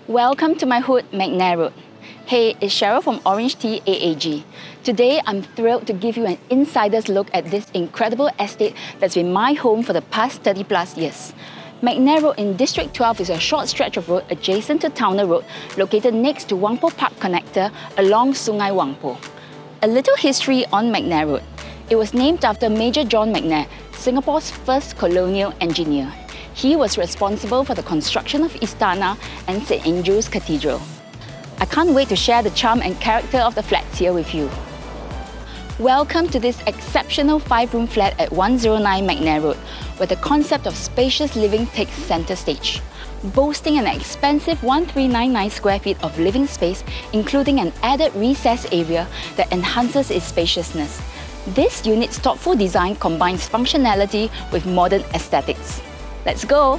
Welcome to my hood, McNair Road. Hey, it's Sheryl from OrangeTee AAG. Today, I'm thrilled to give you an insider's look at this incredible estate that's been my home for the past 30 plus years. McNair Road in District 12 is a short stretch of road adjacent to Towner Road, located next to Wangpo Park Connector along Sungai Wangpo. A little history on McNair Road. It was named after Major John McNair, Singapore's first colonial engineer. He was responsible for the construction of Istana and St. Andrew's Cathedral. I can't wait to share the charm and character of the flats here with you. Welcome to this exceptional 5-room flat at 109 McNair Road, where the concept of spacious living takes center stage. Boasting an expansive 1399 square feet of living space, including an added recess area that enhances its spaciousness. This unit's thoughtful design combines functionality with modern aesthetics. Let's go!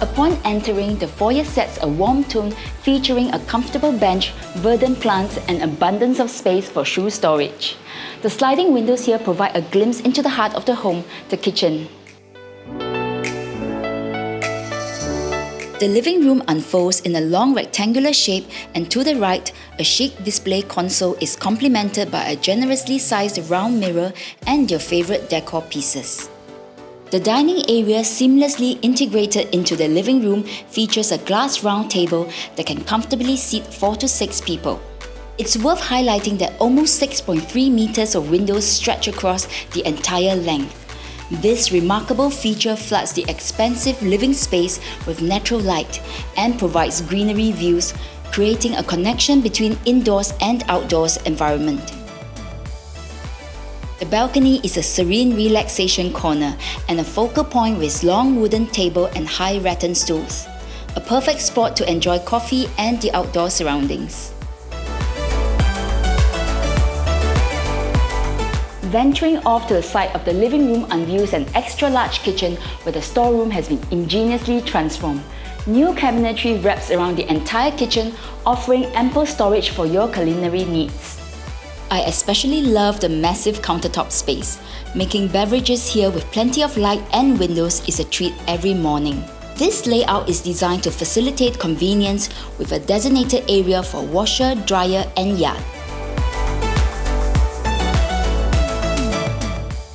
Upon entering, the foyer sets a warm tone featuring a comfortable bench, verdant plants, and abundance of space for shoe storage. The sliding windows here provide a glimpse into the heart of the home, the kitchen. The living room unfolds in a long rectangular shape, and to the right, a chic display console is complemented by a generously sized round mirror and your favorite decor pieces. The dining area, seamlessly integrated into the living room, features a glass round table that can comfortably seat 4 to 6 people. It's worth highlighting that almost 6.3 meters of windows stretch across the entire length. This remarkable feature floods the expansive living space with natural light and provides greenery views, creating a connection between indoors and outdoors environment. The balcony is a serene relaxation corner and a focal point with long wooden table and high rattan stools. A perfect spot to enjoy coffee and the outdoor surroundings. Venturing off to the side of the living room unveils an extra-large kitchen where the storeroom has been ingeniously transformed. New cabinetry wraps around the entire kitchen, offering ample storage for your culinary needs. I especially love the massive countertop space. Making beverages here with plenty of light and windows is a treat every morning. This layout is designed to facilitate convenience with a designated area for washer, dryer, and yard.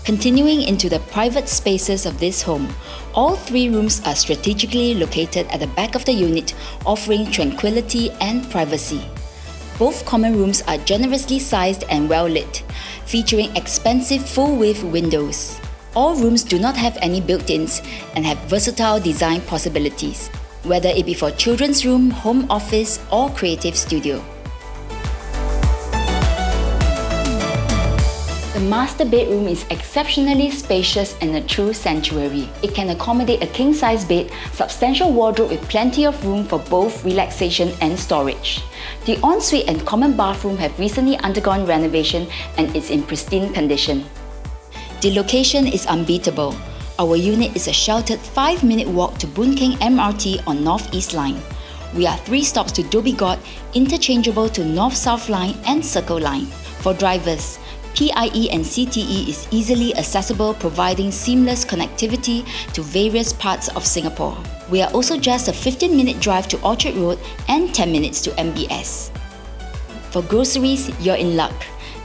Continuing into the private spaces of this home, all 3 rooms are strategically located at the back of the unit, offering tranquility and privacy. Both common rooms are generously sized and well lit, featuring expansive full-width windows. All rooms do not have any built-ins and have versatile design possibilities, whether it be for children's room, home office, or creative studio. The master bedroom is exceptionally spacious and a true sanctuary. It can accommodate a king-size bed, substantial wardrobe with plenty of room for both relaxation and storage. The ensuite and common bathroom have recently undergone renovation and is in pristine condition. The location is unbeatable. Our unit is a sheltered 5-minute walk to Boon Keng MRT on North East Line. We are 3 stops to Dhoby Ghaut, interchangeable to North South Line and Circle Line. For drivers, PIE and CTE is easily accessible, providing seamless connectivity to various parts of Singapore. We are also just a 15-minute drive to Orchard Road and 10 minutes to MBS. For groceries, you're in luck.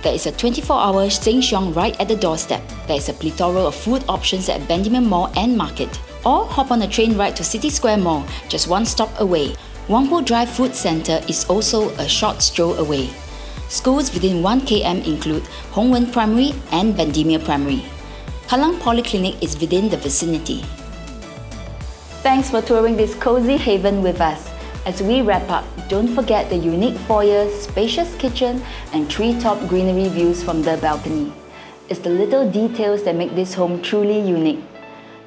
There is a 24-hour Sheng Siong right at the doorstep. There is a plethora of food options at Bendemeer Mall and Market. Or hop on a train ride to City Square Mall, just 1 stop away. Wangpo Drive Food Centre is also a short stroll away. Schools within 1 km include Hong Wen Primary and Bendemeer Primary. Kallang Polyclinic is within the vicinity. Thanks for touring this cozy haven with us. As we wrap up, don't forget the unique foyer, spacious kitchen, and treetop greenery views from the balcony. It's the little details that make this home truly unique.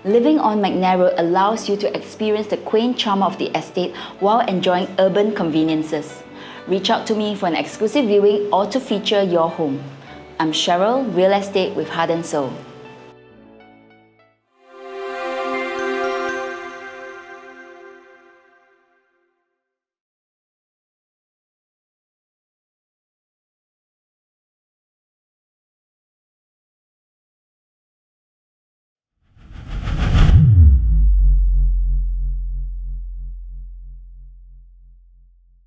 Living on McNair Road allows you to experience the quaint charm of the estate while enjoying urban conveniences. Reach out to me for an exclusive viewing or to feature your home. I'm Sheryl, Real Estate with Heart and Soul.